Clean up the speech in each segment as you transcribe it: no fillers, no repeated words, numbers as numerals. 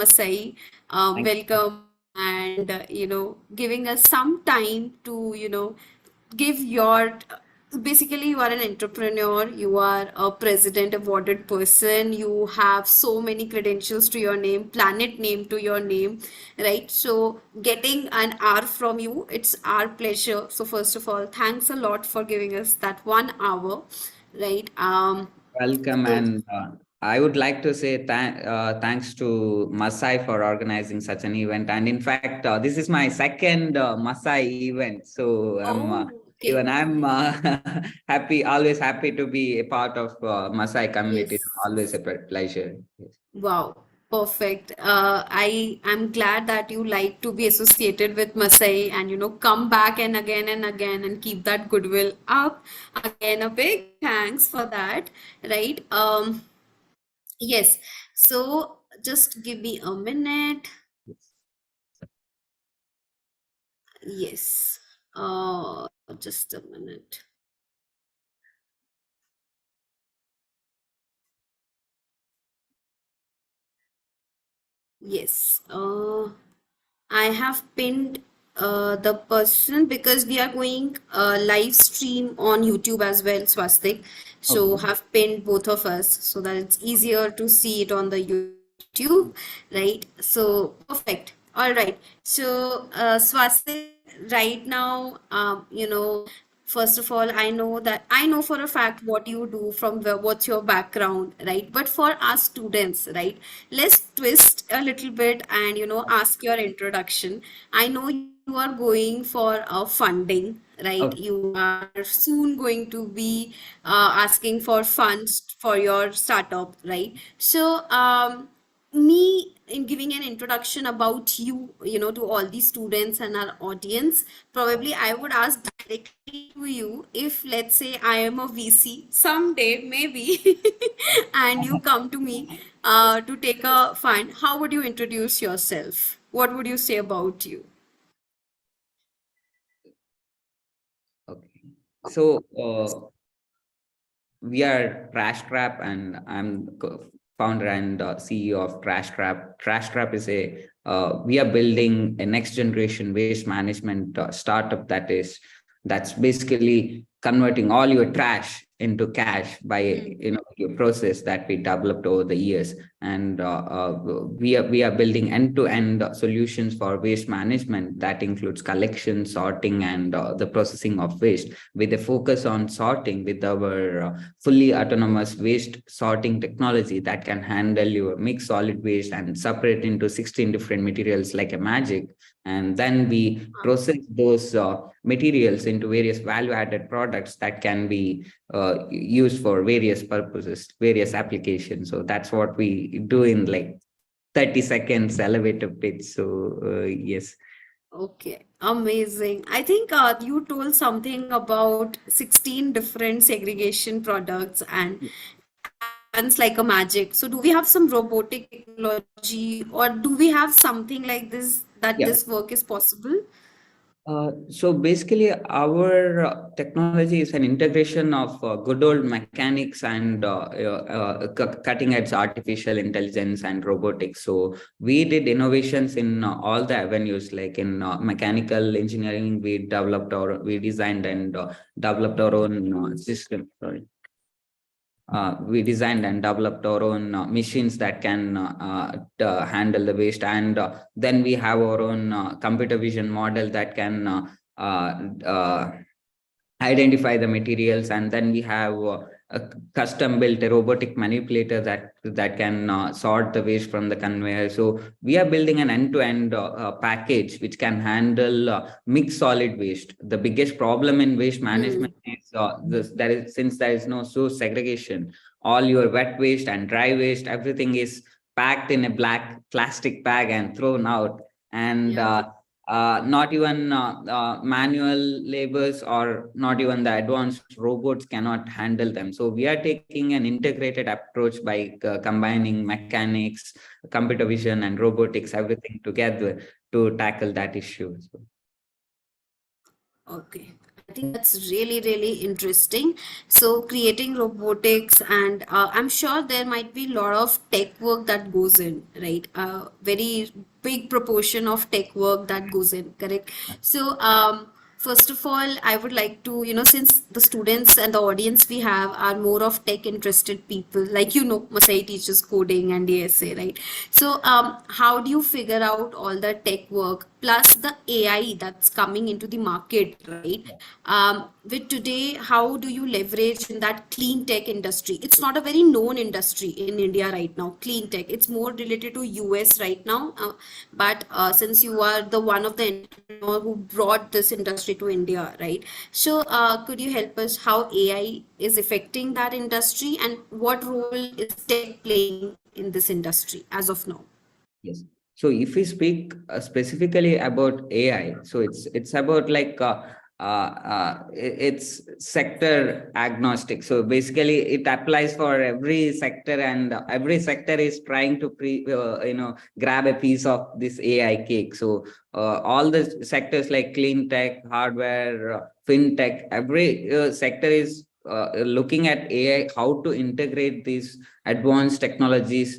Masai. Thank Welcome and giving us some time to give your basically you are an entrepreneur, you are a president awarded person, you have so many credentials to your name, planet name to your name, right? So getting an hour from you, it's our pleasure. So first of all, thanks a lot for giving us that 1 hour, right? Welcome, So and I would like to say thanks to Masai for organizing such an event. And in fact, this is my second Masai event, so oh, even okay. I'm happy, always happy to be a part of Masai community. Yes. Always a pleasure. Yes. Wow, perfect. I am glad that you like to be associated with Masai and come back and again and keep that goodwill up. Again, a big thanks for that, right? Yes. So just give me a minute. Yes. Just a minute. Yes. I have pinned the person because we are going live stream on YouTube as well, Swastik. So Okay. have pinned both of us so that it's easier to see it on the YouTube, right? So perfect. All right. So Swastik, right now, first of all, I know for a fact what you do from what's your background, right? But for our students, right, let's twist a little bit and ask your introduction. I know you are going for funding, right? Okay. You are soon going to be asking for funds for your startup, right? So me in giving an introduction about you, to all the students and our audience, probably I would ask directly to you if, let's say, I am a VC someday, maybe, and you come to me to take a fund, how would you introduce yourself? What would you say about you? Okay. So we are Trash Trap, and I'm founder and CEO of Trash Trap. Trash Trap is a we are building a next generation waste management startup that's basically converting all your trash into cash by your process that we developed over the years. And we are building end-to-end solutions for waste management that includes collection, sorting, and the processing of waste, with a focus on sorting with our fully autonomous waste sorting technology that can handle your mixed solid waste and separate into 16 different materials like a magic. And then we process those materials into various value added products that can be used for various purposes, various applications. So that's what we do in like 30 seconds elevator pitch. So yes. Okay, amazing. I think you told something about 16 different segregation products and it happens like a magic. So do we have some robotic technology or do we have something like this that Yeah. this work is possible? So basically, our technology is an integration of good old mechanics and cutting edge artificial intelligence and robotics. So we did innovations in all the avenues, like in mechanical engineering. We designed and developed our own system. Sorry. We designed and developed our own machines that can handle the waste, and then we have our own computer vision model that can identify the materials, and then we have a custom built a robotic manipulator that can sort the waste from the conveyor. So we are building an end-to-end package which can handle mixed solid waste. The biggest problem in waste management is there is, since there is no source segregation, all your wet waste and dry waste, everything is packed in a black plastic bag and thrown out. And Yeah. not even manual labors or not even the advanced robots cannot handle them. So we are taking an integrated approach by combining mechanics, computer vision, and robotics, everything together to tackle that issue. So, Okay, I think that's really, really interesting. So, creating robotics, and I'm sure there might be a lot of tech work that goes in, right? Very big proportion of tech work that goes in, correct? So, first of all, I would like to, since the students and the audience we have are more of tech interested people, like, Masai teaches coding and ASA, right? So, how do you figure out all the tech work plus the AI that's coming into the market, right? With today, how do you leverage in that clean tech industry? It's not a very known industry in India right now, clean tech. It's more related to US right now. But since you are the one of the entrepreneur who brought this industry to India, right? So could you help us how AI is affecting that industry and what role is tech playing in this industry as of now? Yes. So if we speak specifically about AI, so it's about like it's sector agnostic. So basically, it applies for every sector, and every sector is trying to grab a piece of this AI cake. So all the sectors like clean tech, hardware, fintech, every sector is looking at AI, how to integrate these advanced technologies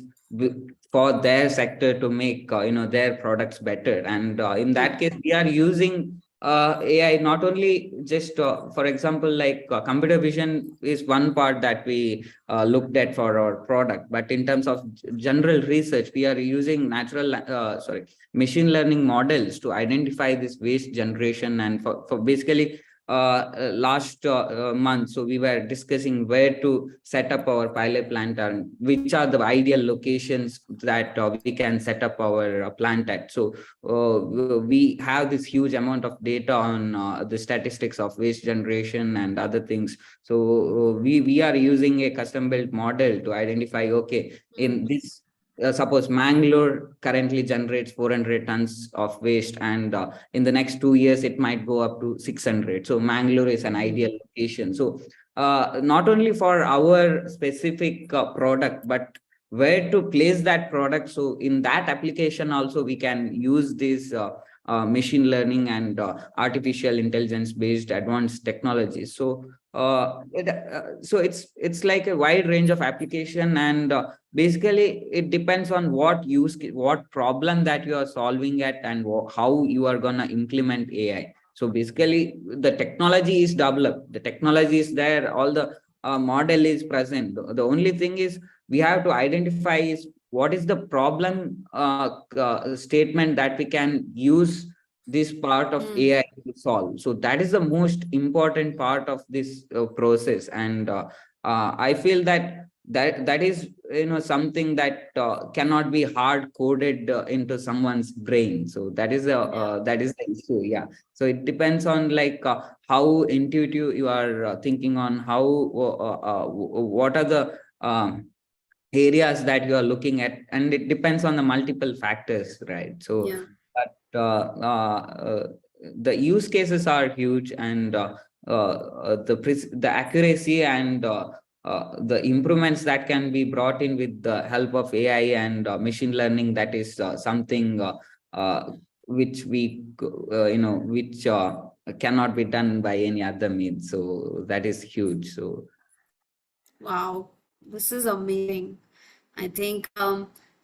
for their sector to make their products better. And in Yeah. that case, we are using AI not only just for example, like computer vision is one part that we looked at for our product, but in terms of general research, we are using machine learning models to identify this waste generation. And for basically last month, so we were discussing where to set up our pilot plant and which are the ideal locations that we can set up our plant at. So we have this huge amount of data on the statistics of waste generation and other things. So we are using a custom built model to identify, okay, in this suppose Mangalore currently generates 400 tons of waste, and in the next 2 years it might go up to 600. So Mangalore is an ideal location. So not only for our specific product, but where to place that product. So in that application also we can use this machine learning and artificial intelligence based advanced technologies. So so it's like a wide range of application, and basically it depends on what problem that you are solving at, and how you are going to implement AI. So basically the technology is developed, the technology is there, all the model is present. The only thing is we have to identify is what is the problem statement that we can use this part of Mm. AI to solve. So that is the most important part of this process. And I feel that that is something that cannot be hard coded into someone's brain. So Yeah. that is the issue. Yeah. So it depends on like how intuitive you are thinking on, how what are the areas that you are looking at, and it depends on the multiple factors, right? So Yeah. but the use cases are huge, and the accuracy and the improvements that can be brought in with the help of AI and machine learning, that is something uh, which we which cannot be done by any other means. So that is huge. So Wow, this is amazing. I think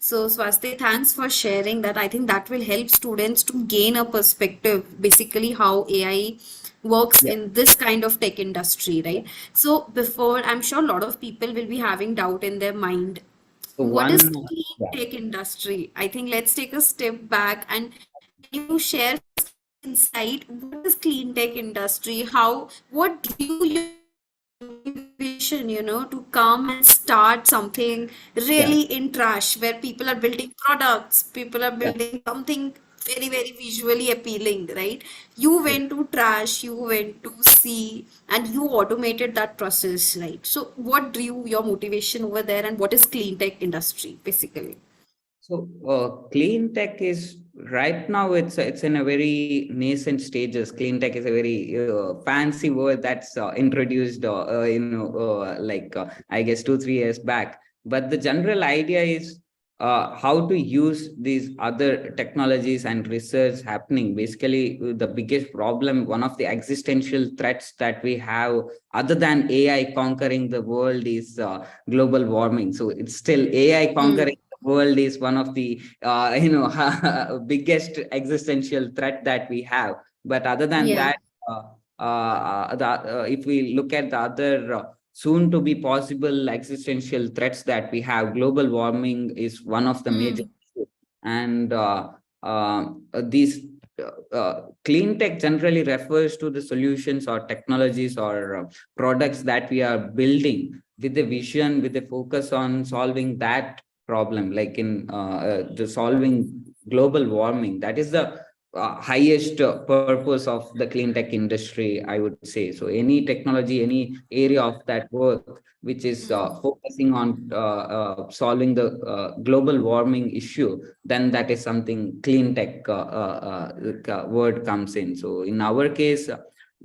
so Swastik, thanks for sharing that. I think that will help students to gain a perspective, basically how AI works yeah. in this kind of tech industry, right? So before, I'm sure a lot of people will be having doubt in their mind. So What is one, clean yeah. tech industry? I think let's take a step back and can you share insight? What is clean tech industry? How, what drew your motivation, to come and start something Yeah. really in trash where people are building products, people are Yeah. building something very, very visually appealing, right? You Yes. went to trash, you went to see, and you automated that process, right? So, what drew your motivation over there, and what is clean tech industry basically? So clean tech is right now, it's in a very nascent stages. Clean tech is a very fancy word that's introduced like I guess 2 3 years back. But the general idea is how to use these other technologies and research happening. Basically, the biggest problem, one of the existential threats that we have, other than AI conquering the world, is global warming. So it's still AI conquering Hmm. the world is one of the biggest existential threat that we have. But other than that, Yeah. uh, if we look at the other soon to be possible existential threats that we have, global warming is one of the major Hmm. issues. And these clean tech generally refers to the solutions or technologies or products that we are building with a vision, with a focus on solving that problem, like in the solving global warming. That is the highest purpose of the clean tech industry, I would say. So any technology, any area of that work which is focusing on solving the global warming issue, then that is something clean tech word comes in. So in our case,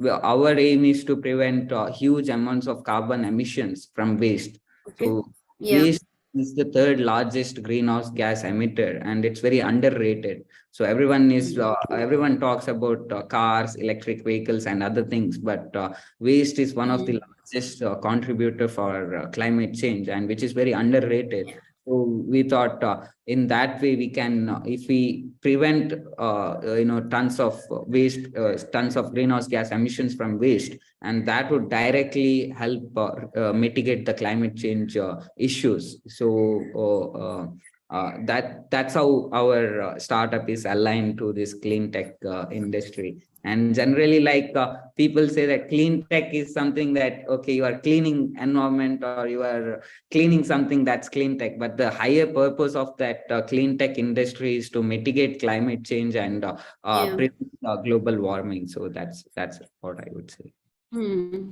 our aim is to prevent huge amounts of carbon emissions from waste. Okay. So Yeah. waste is the third largest greenhouse gas emitter, and it's very underrated. So everyone talks about cars, electric vehicles, and other things, but waste is one of the Hmm. largest contributor for climate change, and which is very underrated. So we thought in that way we can, if we prevent tons of waste, tons of greenhouse gas emissions from waste, and that would directly help mitigate the climate change issues. So that's how our startup is aligned to this clean tech industry. And generally, like people say that clean tech is something that, okay, you are cleaning environment or you are cleaning something, that's clean tech. But the higher purpose of that clean tech industry is to mitigate climate change and Yeah. prevent global warming. So that's what I would say. Hmm.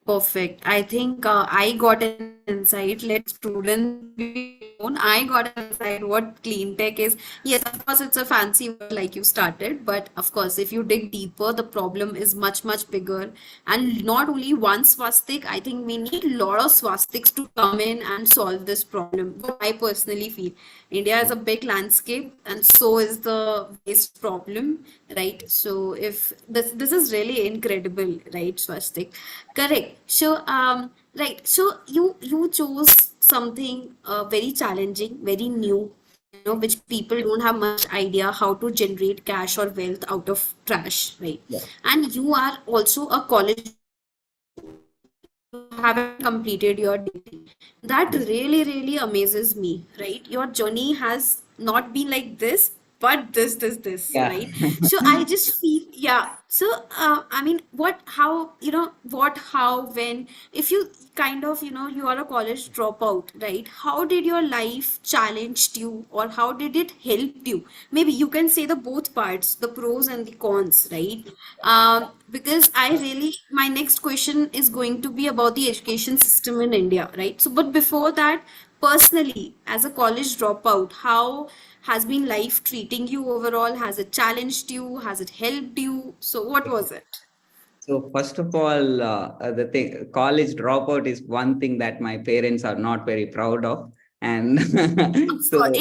Perfect. I think I got an insight. Let students be alone. I got an insight what clean tech is. Yes, of course, it's a fancy word like you started, but of course, if you dig deeper, the problem is much, much bigger. And not only one swastik, I think we need a lot of swastiks to come in and solve this problem. What I personally feel. India is a big landscape, and so is the waste problem, right? So if this is really incredible, right, Swastik? Correct. So right. So you chose something very challenging, very new, which people don't have much idea how to generate cash or wealth out of trash, right? Yeah. And you are also a college dropout, right? You haven't completed your degree. That Yes. really amazes me, right? Your journey has not been like this, but this, Yeah. right? So I just feel, yeah. So I mean, what, how, what, how, when, if you kind of, you are a college dropout, right? How did your life challenged you, or how did it help you? Maybe you can say the both parts, the pros and the cons, right? Because I really, my next question is going to be about the education system in India, right? So, but before that, personally, as a college dropout, how has been life treating you overall? Has it challenged you? Has it helped you? So, what was it? So first of all, the thing, college dropout is one thing that my parents are not very proud of, and Of course, so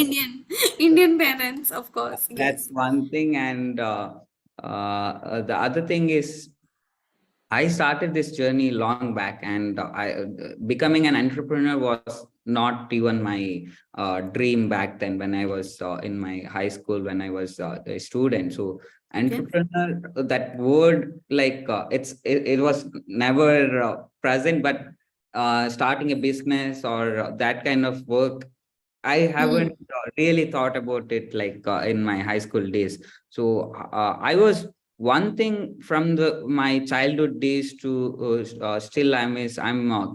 Indian parents, of course, that's yes. one thing. And the other thing is, I started this journey long back, and becoming an entrepreneur was not even my dream back then when I was in my high school, when I was a student. So Okay. entrepreneur, that word, like it was never present, but starting a business or that kind of work, I haven't Hmm. really thought about it like in my high school days. So I was one thing from the my childhood days to still I'm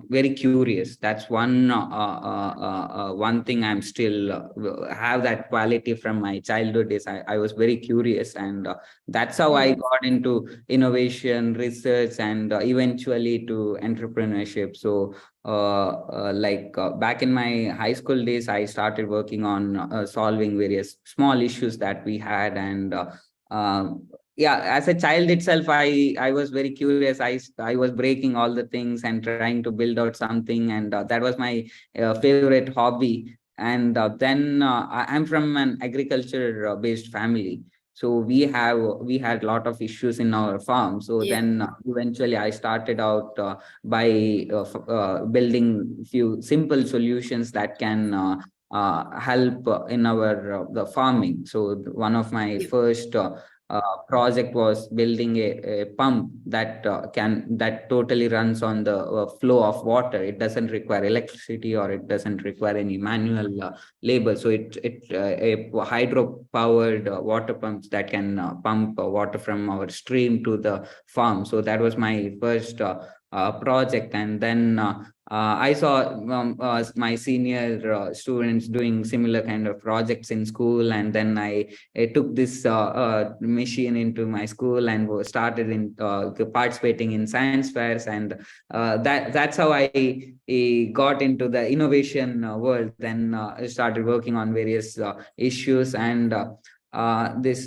very curious. That's one thing I'm still have that quality from my childhood days. I was very curious, and that's how I Hmm. got into innovation, research, and eventually to entrepreneurship. So back in my high school days, I started working on solving various small issues that we had. And yeah, as a child itself, I was very curious. I was breaking all the things and trying to build out something, and that was my favorite hobby. and then I'm from an agriculture based family. So we had a lot of issues in our farm. So Yeah. then eventually I started out by building few simple solutions that can help in our the farming. So one of my Yeah. first project was building a pump that totally runs on the flow of water. It doesn't require electricity, or it doesn't require any manual labor. So a hydro powered water pumps that can pump water from our stream to the farm. So that was my first project. And then I saw my senior students doing similar kind of projects in school, and then I took this machine into my school and started in participating in science fairs, and that's how I got into the innovation world. Then I started working on various issues, and this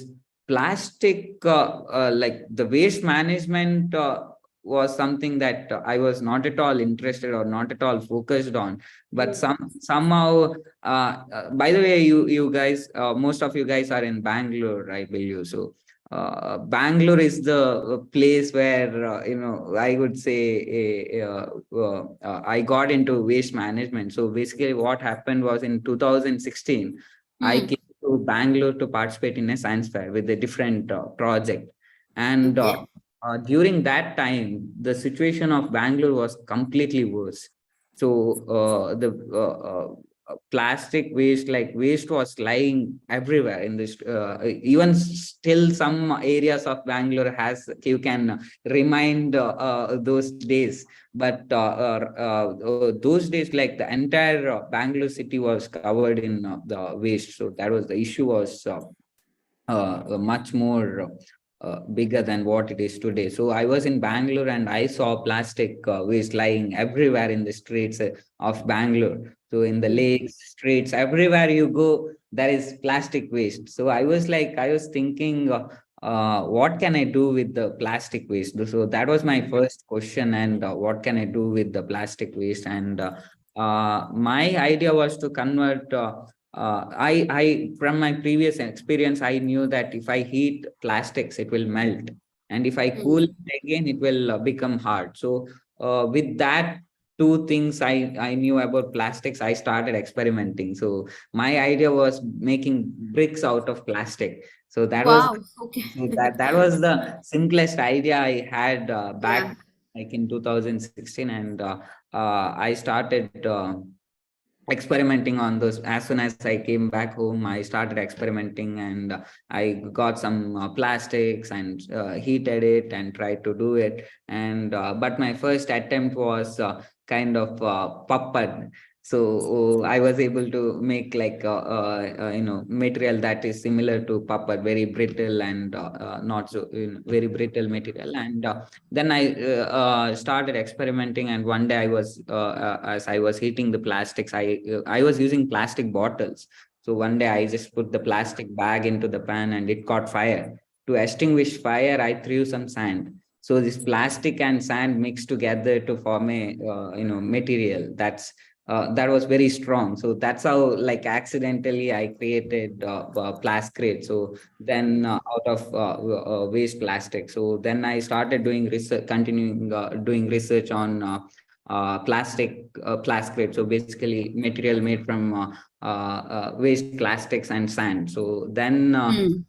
plastic, like the waste management. Was something that I was not at all interested or not at all focused on, but Mm. somehow. By the way, you guys, most of you guys are in Bangalore, I believe. So Bangalore is the place where I would say I got into waste management. So basically, what happened was in 2016, I Mm. came to Bangalore to participate in a science fair with a different project, and Okay. during that time, the situation of Bangalore was completely worse. So the plastic waste, like waste, was lying everywhere in this. Even still, some areas of Bangalore has, you can remind those days. But those days, like the entire Bangalore city was covered in the waste. So that was the issue, was much more bigger than what it is today. So I was in Bangalore and I saw plastic waste lying everywhere in the streets of Bangalore. So in the Mm. lakes, streets, everywhere you go, there is plastic waste. So I was thinking, what can I do with the plastic waste? So that was my first question. And what can I do with the plastic waste? And my idea was to convert. From my previous experience, I knew that if I heat plastics, it will melt, and if I cool Mm. it again, it will become hard. So with that two things I knew about plastics, I started experimenting. So my idea was making bricks out of plastic. So Wow. Okay. that was the simplest idea I had Yeah. back like in 2016, and I started. Experimenting on those. As soon as I came back home, I started experimenting, and I got some plastics and heated it and tried to do it. And but my first attempt was kind of puppet. So I was able to make like material that is similar to puppet, very brittle, and not so very brittle material. And then I started experimenting, and one day as I was heating the plastics, I was using plastic bottles. So one day I just put the plastic bag into the pan, and it caught fire. To extinguish fire, I threw some sand. So this plastic and sand mixed together to form a material that was very strong. So that's how, like, accidentally I created plastic. So then out of waste plastic. So then I started doing research, continuing doing research on plastic. So basically material made from waste plastics and sand. So then Mm.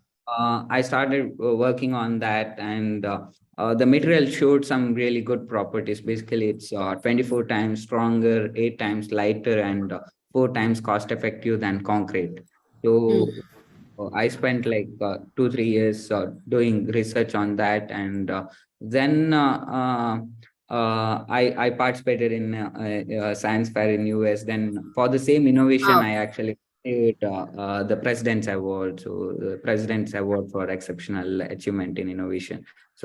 I started working on that, and the material showed some really good properties. Basically, it's 24 times stronger, 8 times lighter, and 4 times cost effective than concrete. So Mm. I spent like 2 3 years doing research on that, and then I participated in a science fair in US. Then for the same innovation, Wow. I actually received the President's Award. So the President's Award for exceptional achievement in innovation. So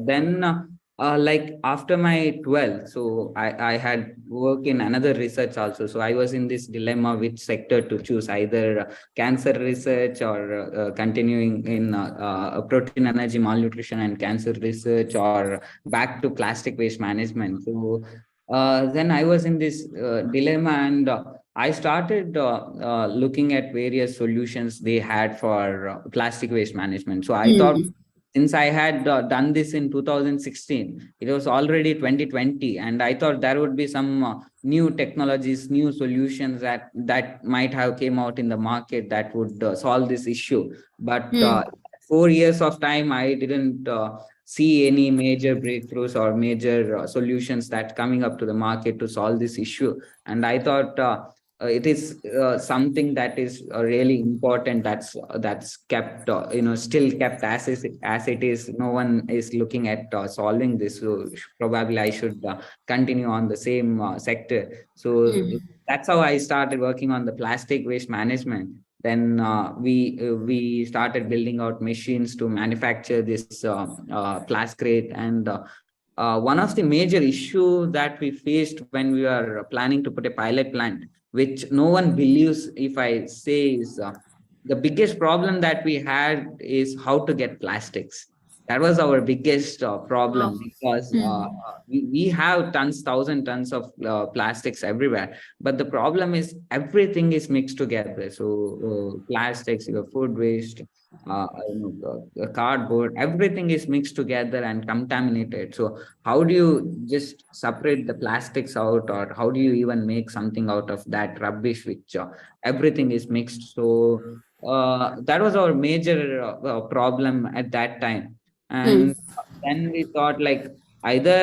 then. Like after my 12th, so I had work in another research also. So I was in this dilemma which sector to choose, either cancer research or continuing in protein energy malnutrition and cancer research, or back to plastic waste management. So then I was in this dilemma, and I started looking at various solutions they had for plastic waste management. So I thought, Hmm. since I had done this in 2016, it was already 2020, and I thought there would be some new technologies, new solutions that might have came out in the market that would solve this issue. But Hmm. 4 years of time, I didn't see any major breakthroughs or major solutions that coming up to the market to solve this issue. And I thought it is something that is really important, that's kept still kept as it is. No one is looking at solving this, so probably I should continue on the same sector. So Hmm. that's how I started working on the plastic waste management. Then we started building out machines to manufacture this plastic. And one of the major issue that we faced when we were planning to put a pilot plant, which no one believes if I say, is the biggest problem that we had is how to get plastics. That was our biggest Wow. problem, because Hmm. we have thousand tons of plastics everywhere. But the problem is everything is mixed together. So plastics, your food waste, cardboard, everything is mixed together and contaminated. So how do you just separate the plastics out, or how do you even make something out of that rubbish, which everything is mixed? So that was our major problem at that time. Hmm. And then we thought, like, either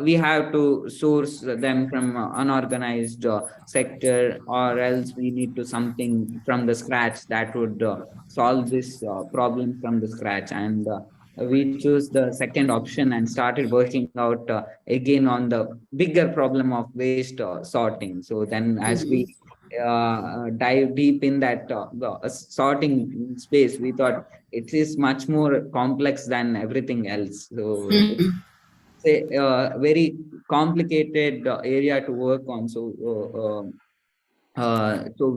we have to source them from unorganized sector, or else we need to something from the scratch that would solve this problem from the scratch. And we chose the second option and started working out again on the bigger problem of waste sorting. So then, as we dive deep in that sorting space, we thought it is much more complex than everything else. So Hmm. it's a very complicated area to work on. So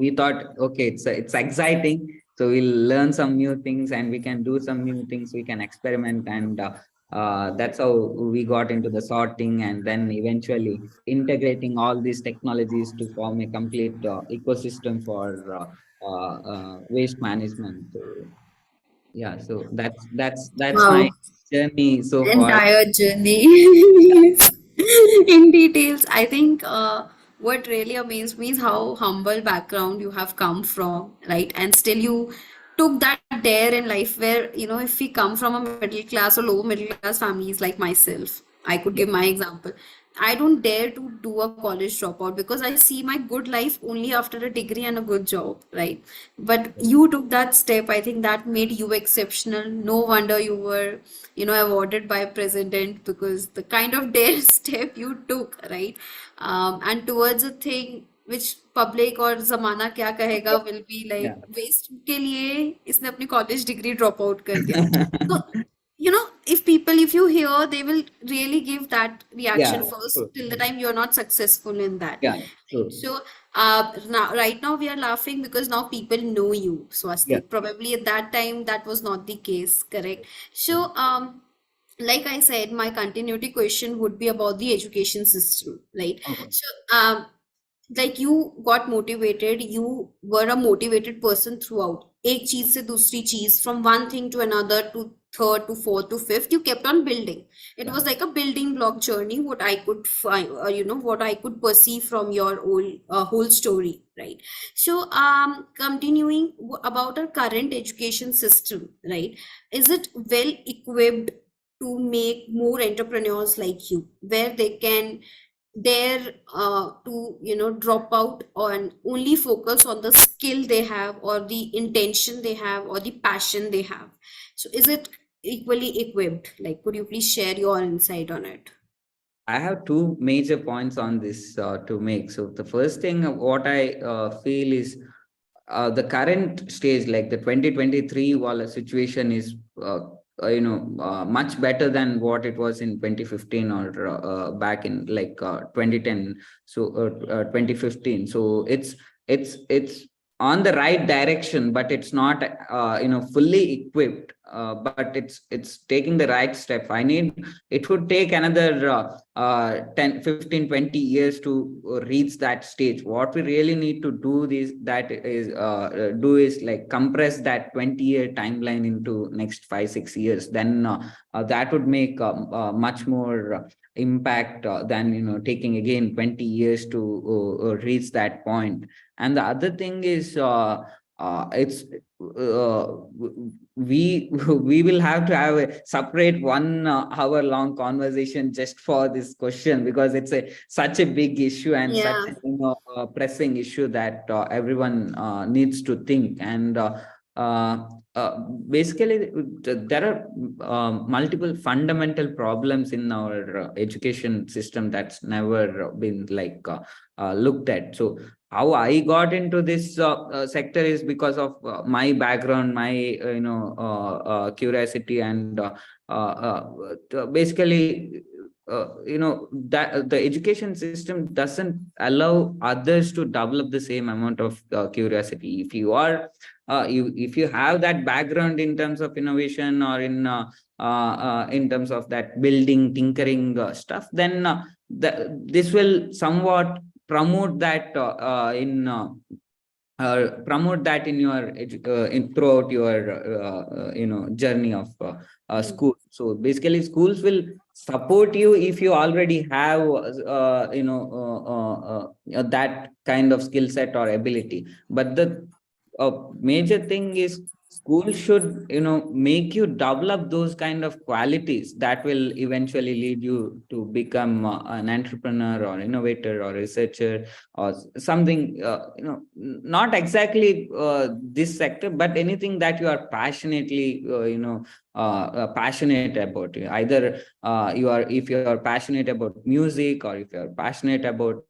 we thought, okay, it's exciting. So we'll learn some new things, and we can do some new things. We can experiment, and that's how we got into the sorting, and then eventually integrating all these technologies to form a complete ecosystem for waste management. So yeah, so that's my Wow. journey so far. Entire journey. In details. I think what really amazed me is how humble background you have come from, right? And still you took that dare in life where, if we come from a middle class or lower middle class families like myself, I could give Yeah, my example. I don't dare to do a college dropout because I see my good life only after a degree and a good job, right? But you took that step. I think that made you exceptional. No wonder you were, awarded by president because the kind of dare step you took, right? And towards a thing which public और जमाना क्या कहेगा will be like yeah. waste के लिए इसने अपनी college degree drop out कर दिया. So if you hear, they will really give that Yeah, reaction first true. till the time you're not successful in that. Yeah, Right? true. So right now we are laughing because now people know you, Yeah. Swastik. Probably at that time that was not the case, correct? Yeah. So like I said, my continuity question would be about the education system, right? Okay. So like you got motivated, you were a motivated person throughout. एक चीज से दूसरी चीज, from one thing to another to third to fourth to fifth, you kept on building. It Yeah. was like a building block journey. What I could find, what I could perceive from your whole story, right? So continuing about our current education system, right? Is it well equipped to make more entrepreneurs like you, where they can dare to drop out and only focus on the skill they have or the intention they have or the passion they have? So is it equally equipped? Like, could you please share your insight on it? I have two major points on this to make. So the first thing, what I feel is the current stage, like the 2023 wala situation, is much better than what it was in 2015, or back in like 2010. So 2015. So it's on the right direction, but it's not fully equipped but it's taking the right step. It would take another 10, 15, 20 years to reach that stage. What we really need to do is like compress that 20-year timeline into next 5, 6 years. Then that would make much more impact than taking again 20 years to reach that point. And the other thing is it's we we will have to have a separate 1 hour long conversation just for this question, because it's such a big issue and such Yeah. a pressing issue that everyone needs to think. And uh, uh, basically there are multiple fundamental problems in our education system that's never been like looked at. So how I got into this sector is because of my background, my curiosity, and basically that the education system doesn't allow others to develop the same amount of curiosity. If you are if you have that background in terms of innovation, or in terms of that building, tinkering stuff, then this will somewhat promote that promote that in your throughout your journey of Mm. school. So basically schools will support you if you already have that kind of skill set or ability. But the major thing is school should make you develop those kind of qualities that will eventually lead you to become an entrepreneur or innovator or researcher or something, not exactly this sector, but anything that you are passionately passionate about. Either you are if you are passionate about music, or if you are passionate about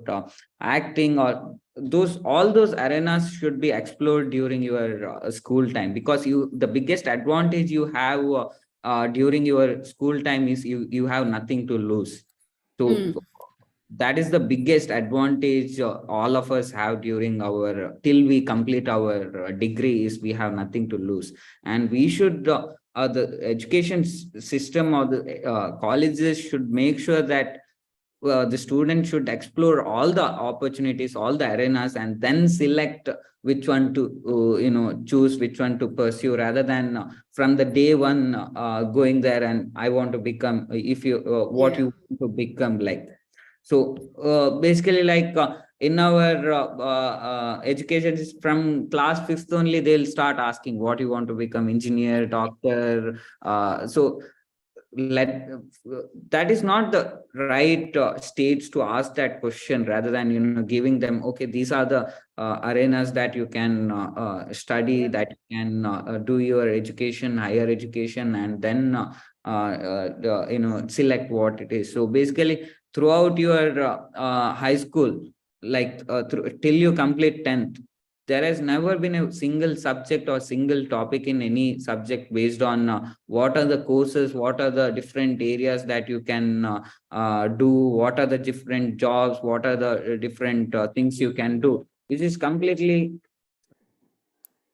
acting, or those all those arenas should be explored during your school time, because the biggest advantage you have during your school time is you have nothing to lose. So Mm. that is the biggest advantage all of us have during our till we complete our degree, is we have nothing to lose. And we should the education system or the colleges should make sure that the student should explore all the opportunities, all the arenas, and then select which one to choose, which one to pursue, rather than from the day one going there and I want to become, if you what Yeah. you want to become like. So basically like in our education is from class fifth only, they'll start asking what you want to become, engineer, doctor. So let that is not the right stage to ask that question, rather than giving them, okay, these are the arenas that you can study, that you can do your education, higher education, and then select what it is. So basically throughout your high school, like till you complete 10th, there has never been a single subject or single topic in any subject based on what are the courses, what are the different areas that you can do, what are the different jobs, what are the different things you can do. This is completely,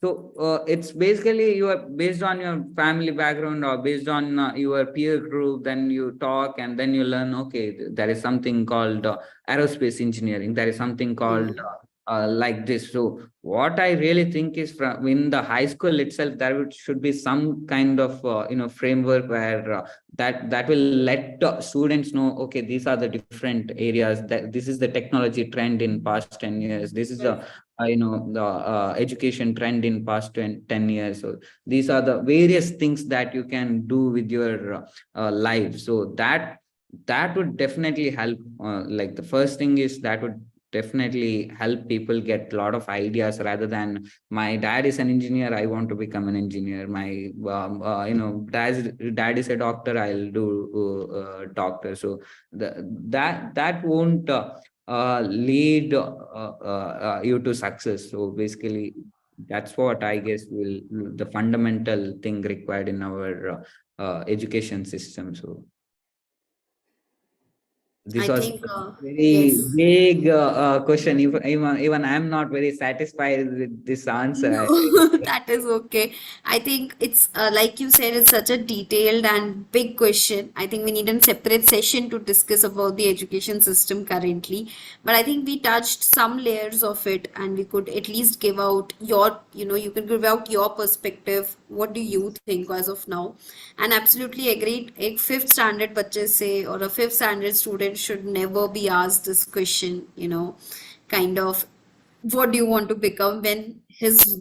so it's basically you are based on your family background or based on your peer group. Then you talk and then you learn. Okay, there is something called aerospace engineering. There is something called Mm. like this. So what I really think is, from in the high school itself, should be some kind of framework where that will let students know. Okay, these are the different areas. That this is the technology trend in past 10 years. This is the the education trend in past 10 years. So these are the various things that you can do with your life. So that would definitely help. Like the first thing is that would definitely help people get a lot of ideas, rather than my dad is an engineer, I want to become an engineer. My dad is a doctor, I'll do doctor. So that won't lead you to success. So basically that's what I guess will the fundamental thing required in our education system. So This I was think, very yes. vague question. Even I'm not very satisfied with this answer. No, that is okay. I think it's like you said, it's such a detailed and big question. I think we need a separate session to discuss about the education system currently. But I think we touched some layers of it, and we could at least give out your, you can give out your perspective. What do you think as of now? And absolutely agreed. A fifth standard बच्चे say, or a fifth standard student should never be asked this question, kind of what do you want to become when his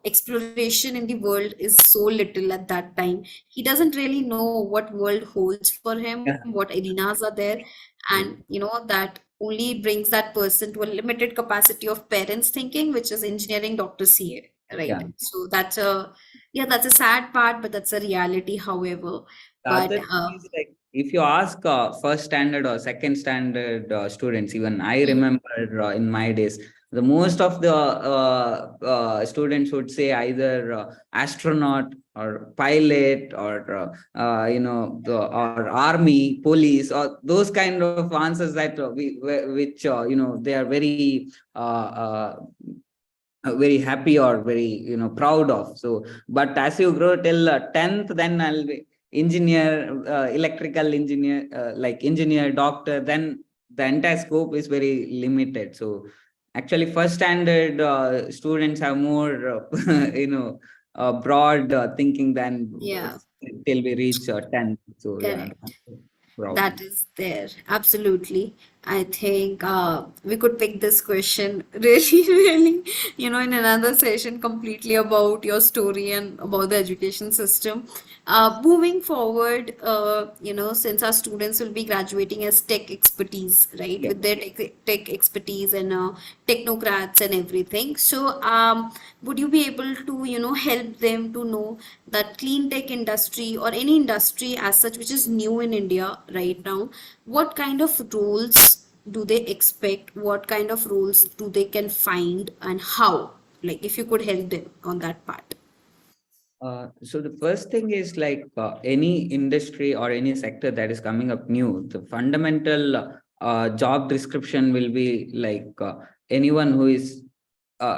exploration in the world is so little at that time. He doesn't really know what world holds for him, what Yeah. arenas are there, and that only brings that person to a limited capacity of parents thinking, which is engineering, doctor, CA, Yeah. right? So that's a, yeah, that's a sad part, but that's a reality, however. The But other thing is, like, if you ask first standard or second standard students, even I mm, remember in my days, the most of the students would say either astronaut or pilot or or army, police, or those kind of answers that which they are very happy or very proud of. So but as you grow till 10th, then I'll be engineer, electrical engineer, like engineer, doctor, then the entire scope is very limited. So actually first standard students have more broad thinking than yeah, till we reach 10th. So yeah, correct. that's the problem. That is there. Absolutely. I think we could pick this question really, really, in another session completely about your story and about the education system. Moving forward, since our students will be graduating as tech expertise, right, Yeah. with their tech expertise and technocrats and everything. So, would you be able to, help them to know that clean tech industry or any industry as such, which is new in India right now, what kind of roles do they expect? What kind of roles do they can find and how? Like, if you could help them on that part. So the first thing is, like, any industry or any sector that is coming up new, the fundamental job description will be like anyone who is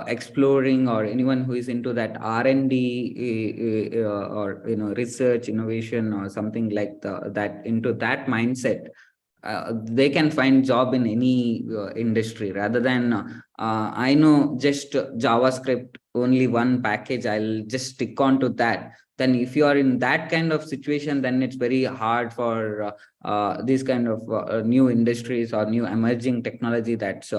exploring, or anyone who is into that R&D, or research, innovation, or something like that, into that mindset. They can find job in any industry, rather than I know just JavaScript, only one package, I'll just stick on to that. Then if you are in that kind of situation, then it's very hard for these kind of new industries or new emerging technology that's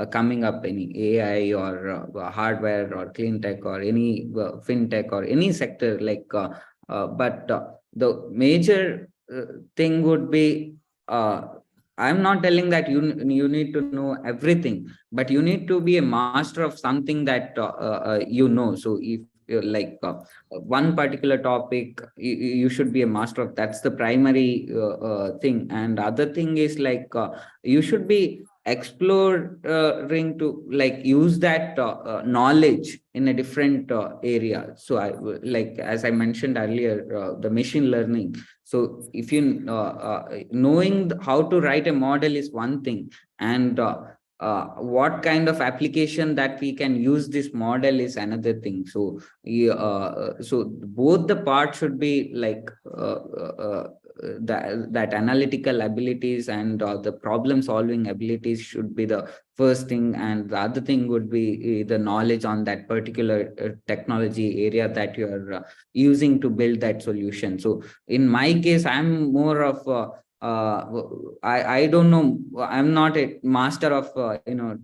coming up, any AI or hardware or clean tech or any fintech or any sector, like but the major thing would be, uh, I'm not telling that you need to know everything, but you need to be a master of something that so if you're like one particular topic, you should be a master of. That's the primary thing. And other thing is, like, you should be exploring to, like, use that knowledge in a different area. So like, as I mentioned earlier, the machine learning. So if you knowing how to write a model is one thing, and what kind of application that we can use this model is another thing. So so both the parts should be like that analytical abilities and the problem solving abilities should be the first thing, and the other thing would be the knowledge on that particular technology area that you are using to build that solution. So in my case, I'm more of I don't know, I'm not a master of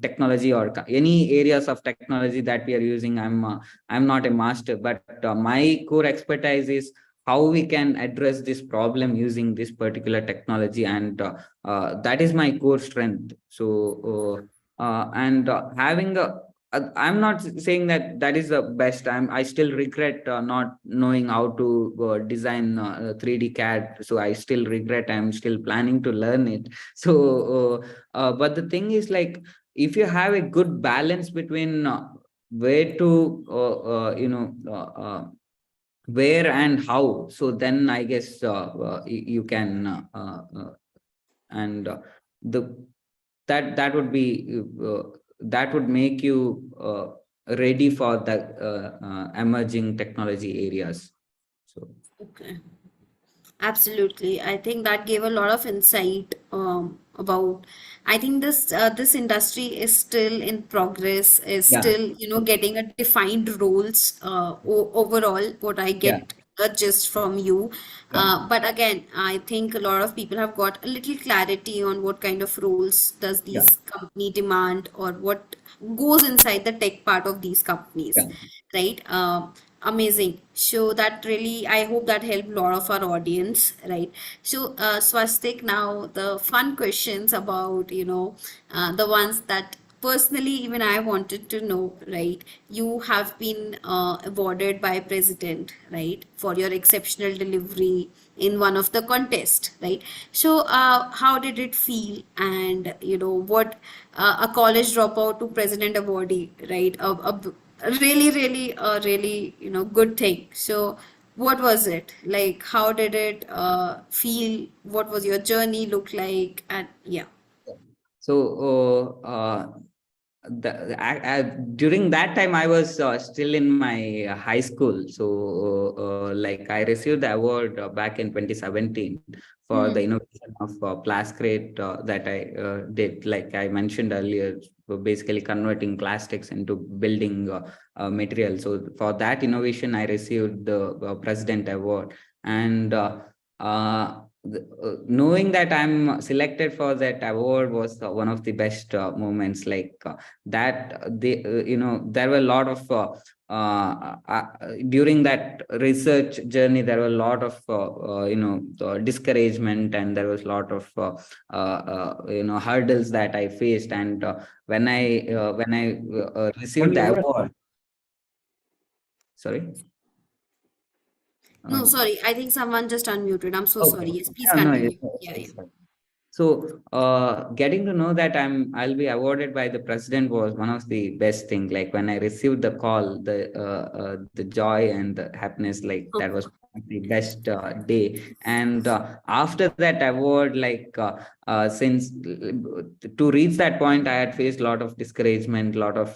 technology or any areas of technology that we are using. I'm not a master, but my core expertise is how we can address this problem using this particular technology, and that is my core strength. So and having a I'm not saying that that is the best. I still regret not knowing how to design 3D CAD. So I still regret. I'm still planning to learn it. So, but the thing is, like, if you have a good balance between where to, where and how, so then I guess you can and the that would be that would make you ready for the emerging technology areas. So Okay. Absolutely. I think that gave a lot of insight about. I think this industry is still in progress, is yeah, still, getting a defined roles overall, what I yeah, get a gist from you. yeah, But again, I think a lot of people have got a little clarity on what kind of roles does yeah, these company demand, or what goes inside the tech part of these companies, yeah. right? Amazing. So that really, I hope that helped a lot of our audience, right? So, Swastik, now the fun questions about, the ones that personally even I wanted to know, right? You have been awarded by President, right, for your exceptional delivery in one of the contest, right? So, how did it feel? And, what a college dropout to President awardee, right? A really, really, really, good thing. So, what was it like? How did it feel? What was your journey look like? And yeah. So during that time I was still in my high school. So like I received the award back in 2017 for the Hmm. innovation of plasticrate that I did, like I mentioned earlier, so basically converting plastics into building material. So for that innovation I received the president award. And knowing that I'm selected for that award was one of the best moments. Like that they there were a lot of during that research journey there were a lot of discouragement, and there was a lot of hurdles that I faced. And when I received the award, sorry. No, uh, sorry. I think someone just unmuted. I'm so okay. sorry. Yes, please No, no, continue. Yeah, yeah. it's fine. So, getting to know that I'll be awarded by the president was one of the best thing. Like when I received the call, the joy and the happiness, like that was the best day. And after that award, like since to reach that point, I had faced a lot of discouragement, lot of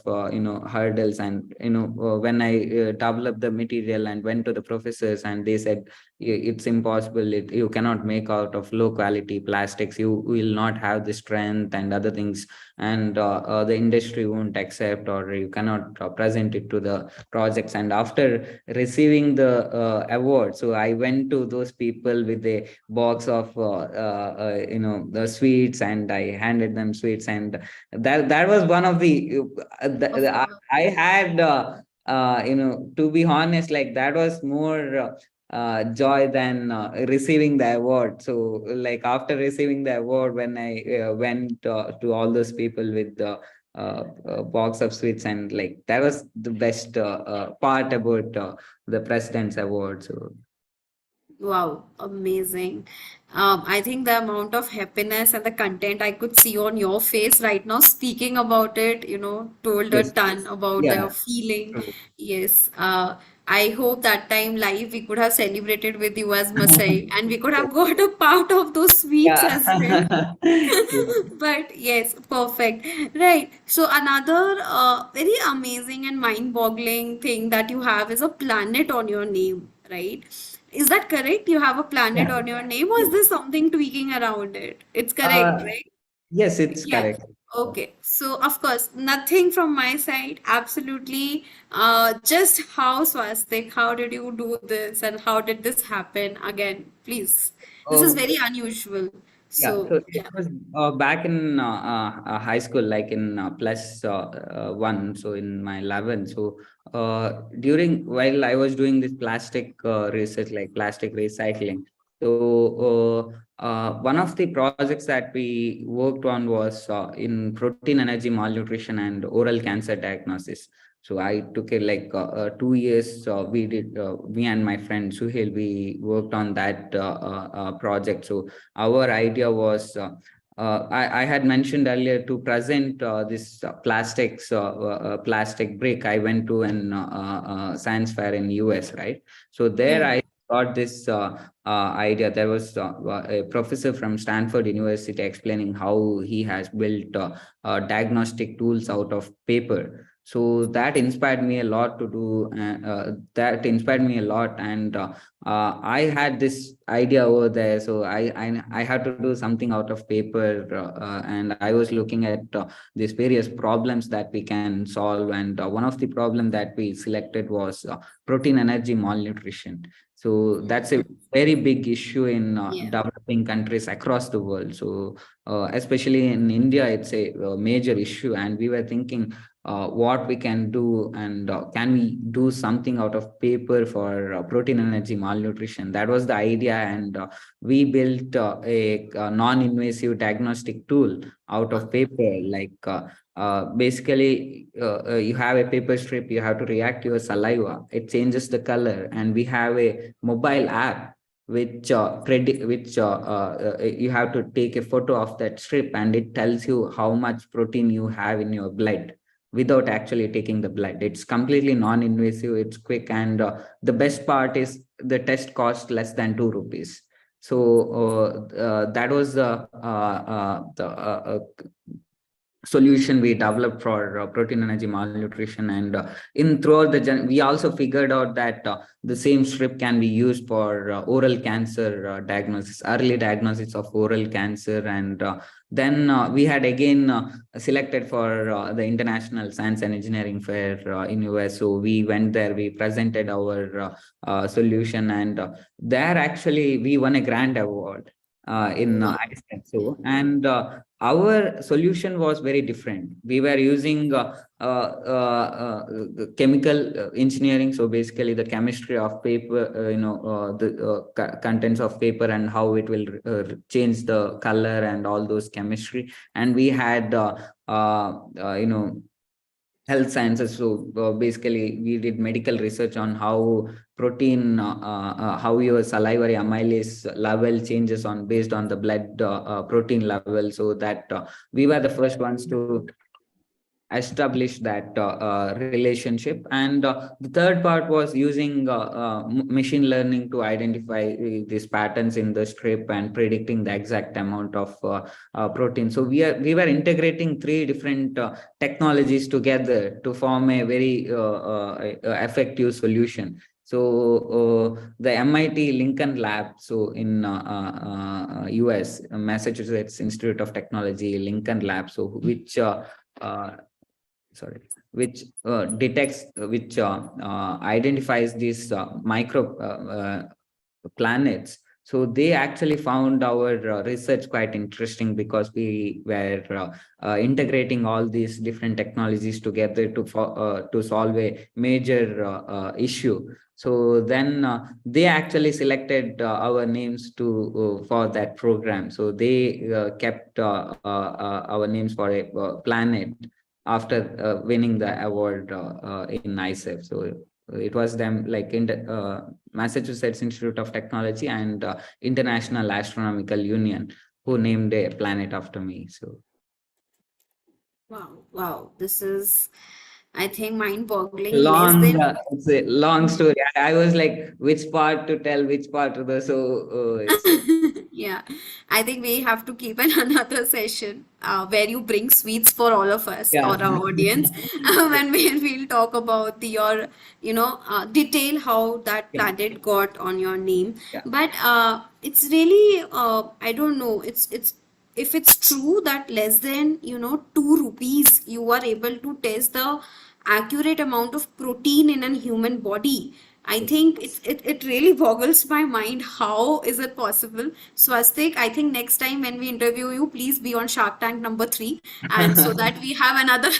hurdles, and when I developed the material and went to the professors, and they said it's impossible, you cannot make out of low quality plastics, you will not have the strength and other things, and the industry won't accept, or you cannot present it to the projects. And after receiving the award, so I went to those people with a box of the sweets, and I handed them sweets. And that was one of the Of course. I had to be honest, like that was more joy than receiving the award. So, like after receiving the award, when I went to all those people with the box of sweets, and like that was the best part about the president's award. So, Wow, amazing. I think the amount of happiness and the content I could see on your face right now, speaking about it, told a yes, ton about the yeah, feeling. true. Yes. I hope that time live we could have celebrated with you as Masai, and we could have got a part of those sweets Yeah. as well. Yeah. But yes, perfect. Right. So another very amazing and mind-boggling thing that you have is a planet on your name, right? Is that correct? You have a planet Yeah. on your name, or is there something tweaking around it? It's correct, Uh, right? yes, it's Yeah. correct. Okay. So, of course, nothing from my side. Absolutely. Just how, Swastik, how did you do this and how did this happen? Again, please. This is Uh, very unusual. Yeah, So, so it yeah. was back in high school, like in plus one, so in my 11. So during while I was doing this plastic research, like plastic recycling, so one of the projects that we worked on was in protein energy malnutrition and oral cancer diagnosis. So I took it like 2 years. We did me and my friend Suhail. We worked on that project. So our idea was I had mentioned earlier to present this plastic brick. I went to an science fair in US, right? So there Hmm. I got this idea. There was a professor from Stanford University explaining how he has built diagnostic tools out of paper. So that inspired me a lot to do. That inspired me a lot, and I had this idea over there. So I had to do something out of paper, and I was looking at these various problems that we can solve. And one of the problem that we selected was protein energy malnutrition. So that's a very big issue in Yeah. developing countries across the world. So especially in India, it's a major issue, and we were thinking what we can do, and can we do something out of paper for protein energy malnutrition. That was the idea, and we built a non-invasive diagnostic tool out of paper. Like basically, you have a paper strip, you have to react your saliva, it changes the color, and we have a mobile app which predict which you have to take a photo of that strip, and it tells you how much protein you have in your blood without actually taking the blood. It's completely non-invasive, it's quick, and the best part is the test cost less than 2 rupees. So that was the solution we developed for protein energy malnutrition. And in throughout we also figured out that the same strip can be used for oral cancer diagnosis, early diagnosis of oral cancer. And then we had again selected for the International Science and Engineering Fair in US. So we went there, we presented our solution, and there actually we won a grand award in Wow. Iceland. So, and our solution was very different. We were using chemical engineering. So basically the chemistry of paper, the contents of paper and how it will change the color and all those chemistry. And we had, health sciences. So basically we did medical research on how protein, how your salivary amylase level changes on based on the blood protein level. So that we were the first ones to establish that relationship. And the third part was using machine learning to identify these patterns in the strip and predicting the exact amount of protein. So we were integrating three different technologies together to form a very effective solution. So the MIT Lincoln Lab, so in US, Massachusetts Institute of Technology, Lincoln Lab, so which uh, sorry, which detects, which identifies these micro planets. So they actually found our research quite interesting, because we were integrating all these different technologies together to solve a major issue. So then they actually selected our names to for that program. So they kept our names for a planet after winning the award in ISEF. So it was them, like in the Massachusetts Institute of Technology and International Astronomical Union, who named a planet after me. So Wow. Wow. This is, I think, mind-boggling. Less long, than it's a long story. I was like, which part to tell, which part to the, so it's Yeah, I think we have to keep an another session where you bring sweets for all of us yeah. or our audience when we'll talk about your, detail how that Yeah, planet got on your name. yeah. But it's really, I don't know, it's if it's true that less than 2 rupees you are able to test the accurate amount of protein in a human body. I think it really boggles my mind. How is it possible? Swastik, I think next time when we interview you, please be on Shark Tank number 3, and so that we have another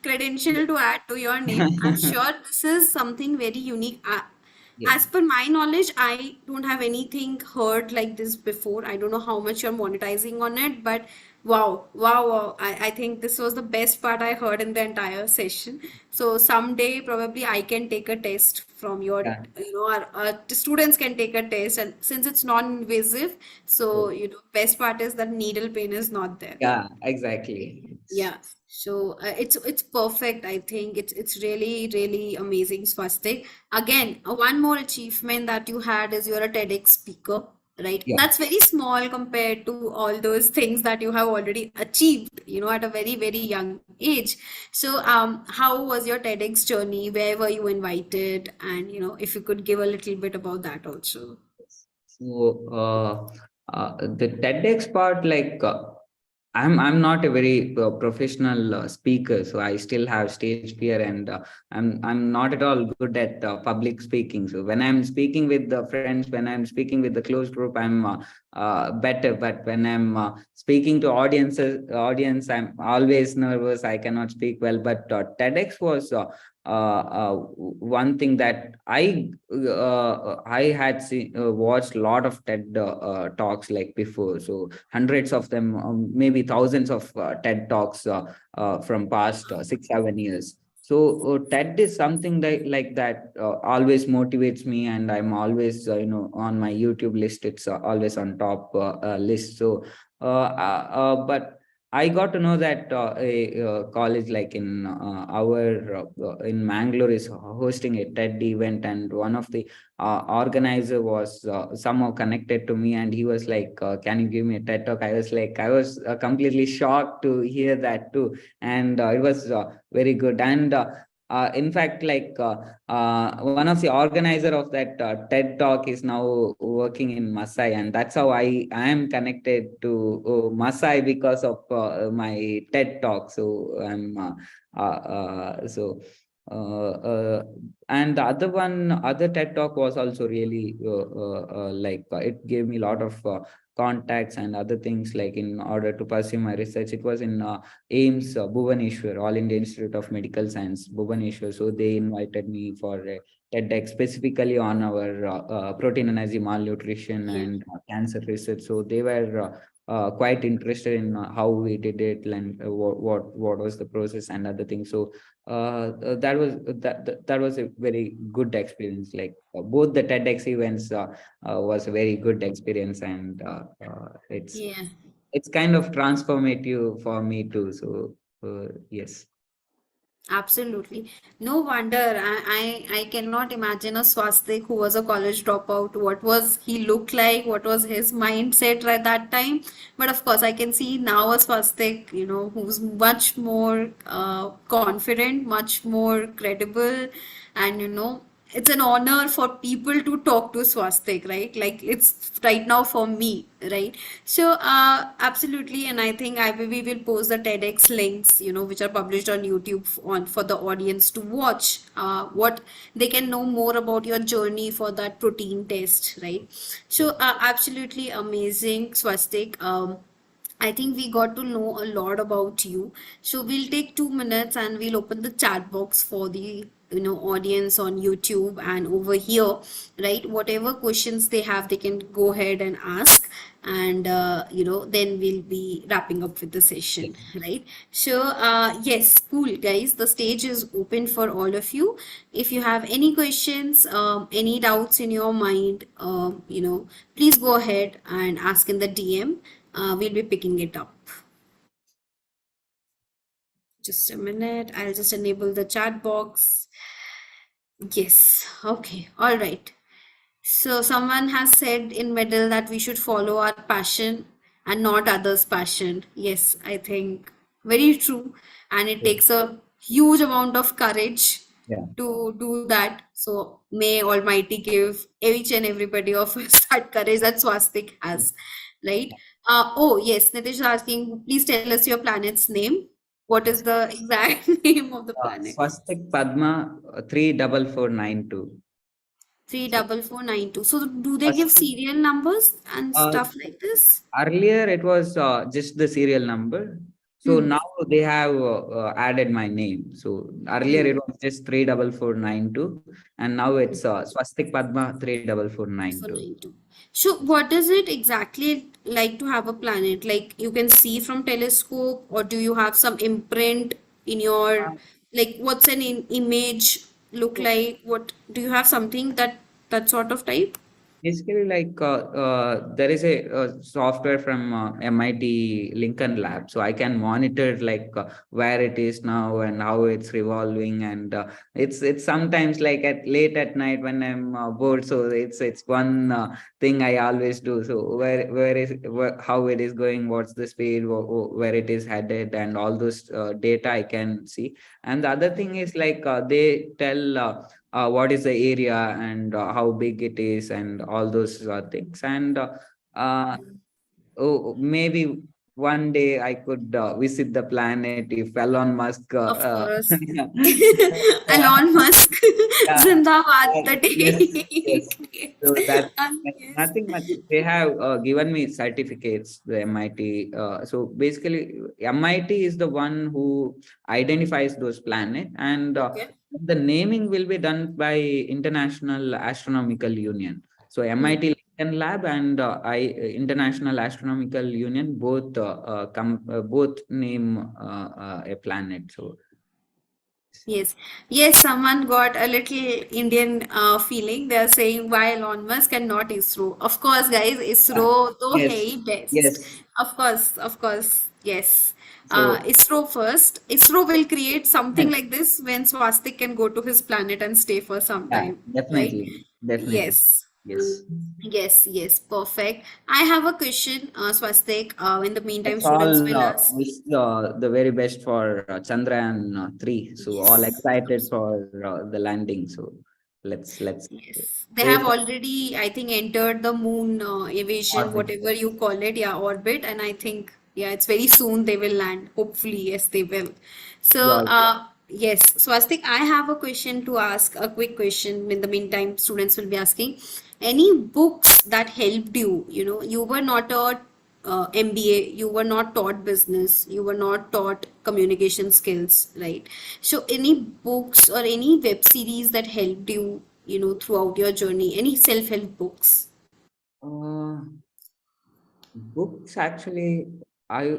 credential to add to your name. I'm sure this is something very unique. Yeah. As per my knowledge, I don't have anything heard like this before. I don't know how much you're monetizing on it, but Wow, wow, wow. I think this was the best part I heard in the entire session. So someday probably I can take a test from your, Yeah. our students can take a test, and since it's non-invasive, so best part is that needle pain is not there. Yeah, exactly. Yeah, so it's perfect. I think it's really really amazing, Swastik. Again, one more achievement that you had is you're a TEDx speaker, right? Yeah. That's very small compared to all those things that you have already achieved, at a very very young age. So, how was your TEDx journey? Where were you invited? And if you could give a little bit about that also. So the TEDx part, like I'm not a very professional speaker, so I still have stage fear, and I'm not at all good at public speaking. So when I'm speaking with the friends, when I'm speaking with the close group, I'm better. But when I'm speaking to audience, I'm always nervous. I cannot speak well. But TEDx was one thing that I had watched a lot of TED talks like before, so hundreds of them, maybe thousands of TED talks from past 6 7 years. So TED is something like that always motivates me, and I'm always on my YouTube list. It's always on top list. So but I got to know that a college like in our in Mangalore is hosting a TED event, and one of the organizer was somehow connected to me, and he was like, "Can you give me a TED talk?" I was completely shocked to hear that too, and it was very good. And in fact, like one of the organizer of that TED talk is now working in Masai, and that's how I am connected to Masai because of my TED talk. So I'm so. And the other TED talk was also really like it gave me a lot of contacts and other things, like in order to pursue my research. It was in AIMS, Bhubaneswar, All India Institute of Medical Science, Bhubaneswar. So they invited me for a TEDx specifically on our protein energy malnutrition Yeah. and cancer research. So they were quite interested in how we did it, and what was the process and other things. So that was a very good experience. Like both the TEDx events was a very good experience, and Yeah. it's kind of transformative for me too. So yes. Absolutely. No wonder. I cannot imagine a Swastik who was a college dropout. What was he look like? What was his mindset at that time? But of course, I can see now a Swastik, who's much more confident, much more credible, and it's an honor for people to talk to Swastik, right? Like it's right now for me, right? So, absolutely, and I think we will post the TEDx links, which are published on YouTube on for the audience to watch, what they can know more about your journey for that protein test, right? So, absolutely amazing, Swastik. I think we got to know a lot about you. So we'll take 2 minutes and we'll open the chat box for the audience on YouTube and over here, right? Whatever questions they have, they can go ahead and ask, and then we'll be wrapping up with the session, right? So yes, cool guys. The stage is open for all of you. If you have any questions, any doubts in your mind, please go ahead and ask in the DM. We'll be picking it up. Just a minute. I'll just enable the chat box. Yes. Okay. All right. So someone has said in middle that we should follow our passion and not others' passion. Yes, I think very true. And it takes a huge amount of courage Yeah. to do that. So may Almighty give each and everybody of us that courage that Swastik has, right? Oh yes, Nitish is asking, please tell us your planet's name. What is the exact name of the planet? Swastik Padma 34492. So 34492. So do they give Swastik, serial numbers and uh, stuff like this? earlier it was just the serial number. So now they have added my name. So earlier it was just 34492, and now it's Swasthik Padma 34492. 492. So, what is it exactly like to have a planet? Like you can see from telescope, or do you have some imprint in your, like what's an image look like? What do you have something that sort of type? Basically, like there is a software from MIT Lincoln Lab, so I can monitor like where it is now and how it's revolving, and it's sometimes like at late at night when I'm bored. So it's one thing I always do. So how it is going, what's the speed, where it is headed, and all those data I can see. And the other thing is like they tell. What is the area and how big it is and all those things, and uh, maybe one day I could visit the planet if Elon Musk Of course. yeah, Elon Musk. yeah, Zindabad the yes, day he yes. creates. So that's Yes. nothing much. They have given me certificates, the MIT. So basically, MIT is the one who identifies those planets, and Okay. the naming will be done by International Astronomical Union. So Hmm. MIT Lincoln Lab and International Astronomical Union both name a planet. So Yes, yes, someone got a little Indian feeling. They're saying why Elon Musk and not ISRO. Of course, guys, yeah, ISRO to hai yes, best. yes. Of course, yes. So ISRO first. ISRO will create something like this when Swastik can go to his planet and stay for some yeah, time, right? definitely, definitely. Yes. Yes. Yes, yes, perfect. I have a question, Swastik. In the meantime, Let's students all will ask. wish the very best for Chandrayaan 3. So all Yes. excited for the landing. So let's Yes, they pray have for already, I think, entered the moon evasion, orbit. whatever you call it, yeah, orbit, and I think, yeah, it's very soon they will land. Hopefully, yes, they will. So, Yeah. yes, Swastik, I have a question to ask, a quick question. In the meantime, students will be asking, any books that helped you? You were not a MBA, you were not taught business, you were not taught communication skills, right? So, any books or any web series that helped you, throughout your journey, any self-help books? Uh, Books actually, I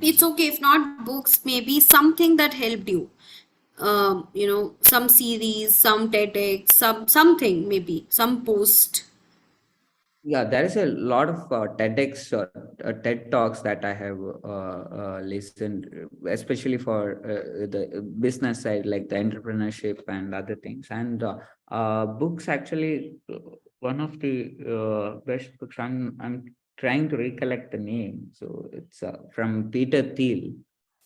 It's okay if not books, maybe something that helped you. Some series, some TEDx, something maybe, some post. Yeah, there is a lot of TEDx or TED talks that I have listened, especially for the business side, like the entrepreneurship and other things. And books actually, one of the best books. I'm trying to recollect the name. So it's from Peter Thiel.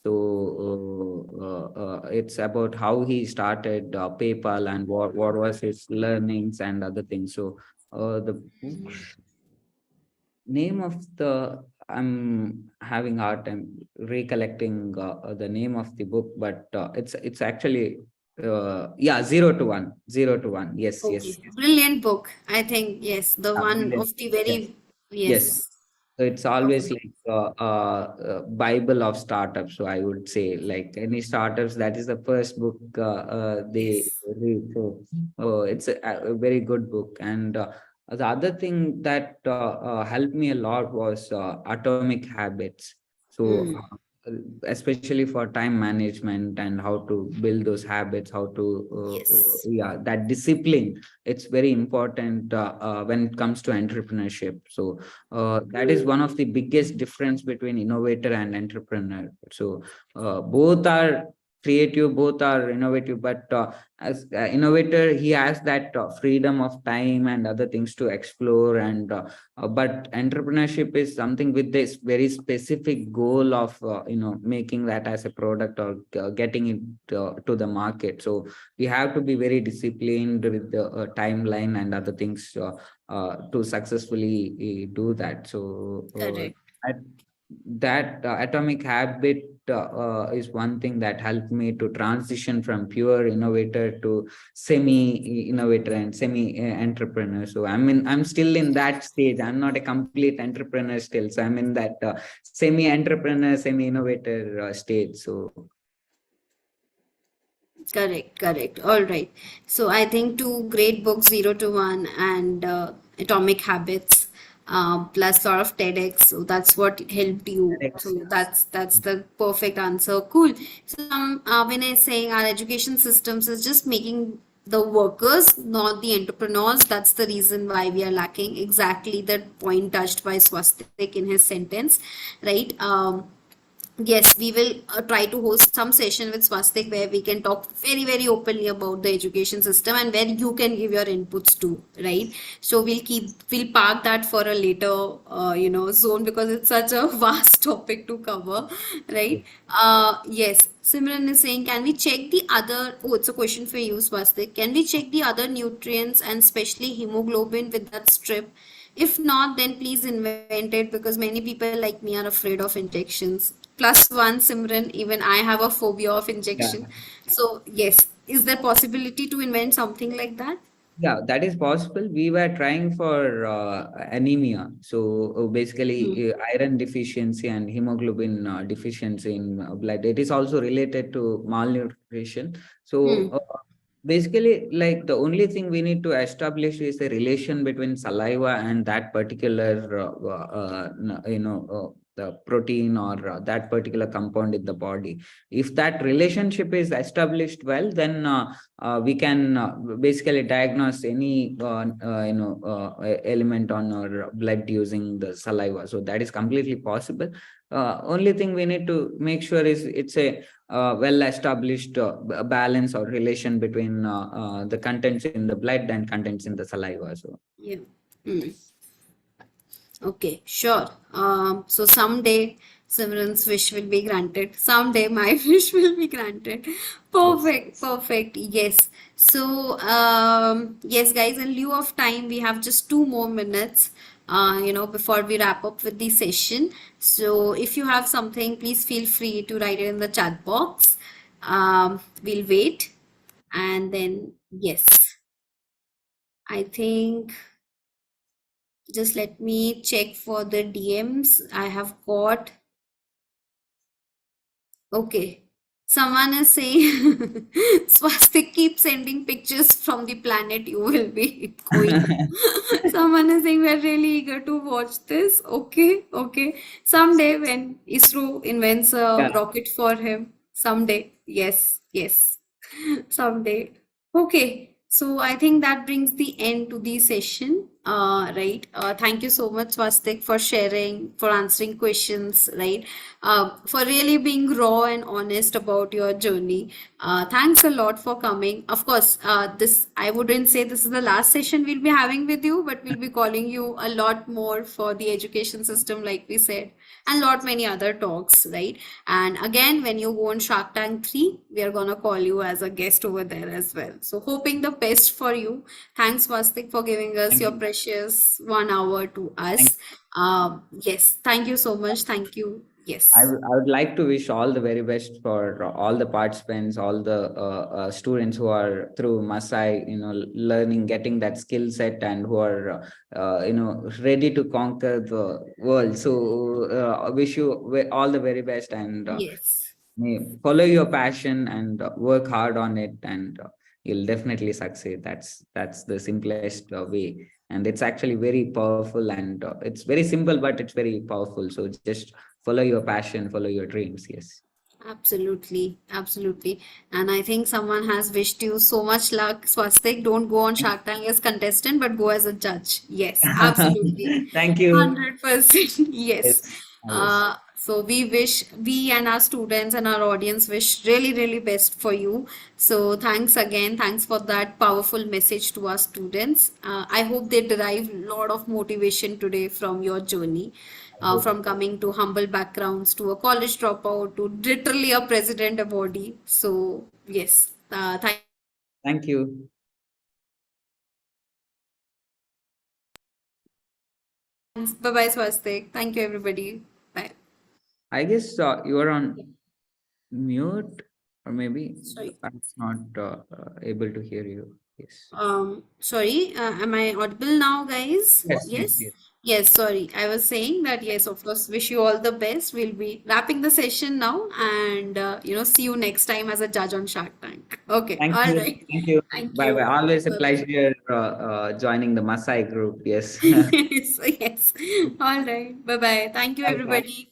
So it's about how he started PayPal and what was his learnings and other things. So the books name of the I'm having hard time recollecting the name of the book, but it's actually yeah, 0 to 1, 0 to 1. Yes, yes, Okay, yes. brilliant book. I think yes, the one Brilliant. of the Yes, very yes. yes. So it's always Okay. like Bible of startups. So I would say like any startups, that is the first book they Yes. read. So it's a very good book. And the other thing that helped me a lot was Atomic Habits. So Hmm. especially for time management and how to build those habits, how to Yes. yeah, that discipline. It's very important when it comes to entrepreneurship. So that is one of the biggest difference between innovator and entrepreneur. So both are creative, both are innovative, but as innovator, he has that freedom of time and other things to explore. And but entrepreneurship is something with this very specific goal of making that as a product or getting it to the market. So we have to be very disciplined with the timeline and other things to successfully do that. So Correct. at that Atomic Habit is one thing that helped me to transition from pure innovator to semi innovator and semi entrepreneur. So I'm still in that stage. I'm not a complete entrepreneur still, so I'm in that semi entrepreneur, semi innovator stage. So Correct, correct. All right. So I think two great books, Zero to One and Atomic Habits, plus sort of TEDx. So that's what helped you. TEDx, So that's the perfect answer. Cool. So when I say our education systems is just making the workers, not the entrepreneurs. That's the reason why we are lacking. Exactly that point touched by Swastik in his sentence, right? Yes, we will try to host some session with Swastik where we can talk very, very openly about the education system and where you can give your inputs too, right? So we'll park that for a later, zone because it's such a vast topic to cover, right? Yes, Simran is saying, can we check the other, oh, it's a question for you, Swastik. Can we check the other nutrients and especially hemoglobin with that strip? If not, then please invent it because many people like me are afraid of injections. Plus one, Simran, even I have a phobia of injection. yeah. So, yes, is there possibility to invent something like that? Yeah, that is possible. We were trying for anemia. So Hmm. basically, iron deficiency and hemoglobin deficiency in blood. It is also related to malnutrition. So Hmm. basically, like the only thing we need to establish is a relation between saliva and that particular, the protein or that particular compound in the body. If that relationship is established well, then we can basically diagnose any element on our blood using the saliva. So that is completely possible. Only thing we need to make sure is it's a well established balance or relation between the contents in the blood and contents in the saliva. So Yeah. Hmm. Okay, sure. So someday Simran's wish will be granted. Someday my wish will be granted. yes. Perfect, perfect. Yes. So, yes, guys, in lieu of time, we have just 2 more minutes, before we wrap up with the session. So, if you have something, please feel free to write it in the chat box. We'll wait. And then, yes, I think. Just let me check for the DMs. I have got. Okay. Someone is saying Swastik keep sending pictures from the planet you will be going to. Someone is saying we're really eager to watch this. Okay, okay. Someday when ISRO invents a Yeah. rocket for him, someday. Yes, yes. Someday. Okay. So I think that brings the end to the session. Right. Thank you so much, Swastik, for sharing, for answering questions, right? For really being raw and honest about your journey. Thanks a lot for coming. Of course, this I wouldn't say this is the last session we'll be having with you, but we'll be calling you a lot more for the education system, like we said, and lot many other talks, right? And again, when you go on Shark Tank 3, we are gonna call you as a guest over there as well. So hoping the best for you. Thanks, Vastik, for giving us Thank your you. precious 1 hour to Thank us. Yes, thank you so much. Thank you. Yes. I would like to wish all the very best for all the participants, all the students who are through Masai, learning, getting that skill set, and who are, ready to conquer the world. So I wish you all the very best, and Yes. follow your passion and work hard on it, and you'll definitely succeed. That's the simplest way, and it's actually very powerful, and it's very simple, but it's very powerful. So just follow your passion, follow your dreams. Yes. Absolutely, absolutely. And I think someone has wished you so much luck, Swastik. Don't go on Shark Tank as contestant, but go as a judge. Yes, absolutely. Thank you. 100%. Yes. Yes. Yes. So we and our students and our audience wish really, really best for you. So thanks again. Thanks for that powerful message to our students. I hope they derive a lot of motivation today from your journey, I hope. from coming to humble backgrounds to a college dropout to literally a president awardee. So yes, thank you so much. Thank you. Thanks. Bye bye, Swastik. Thank you, everybody. Bye. I guess you are on. mute, or maybe Sorry. I'm not able to hear you. Yes. Sorry, am I audible now, guys? Yes, yes, Yes? yes. Yes, sorry. I was saying that, yes, of course, wish you all the best. We'll be wrapping the session now and, see you next time as a judge on Shark Tank. Okay, Thank all you. right. Thank you. Thank Bye bye. you. Always a Bye-bye. pleasure joining the Masai group. Yes. Yes, yes. All right. Bye-bye. Thank you, Bye bye. everybody.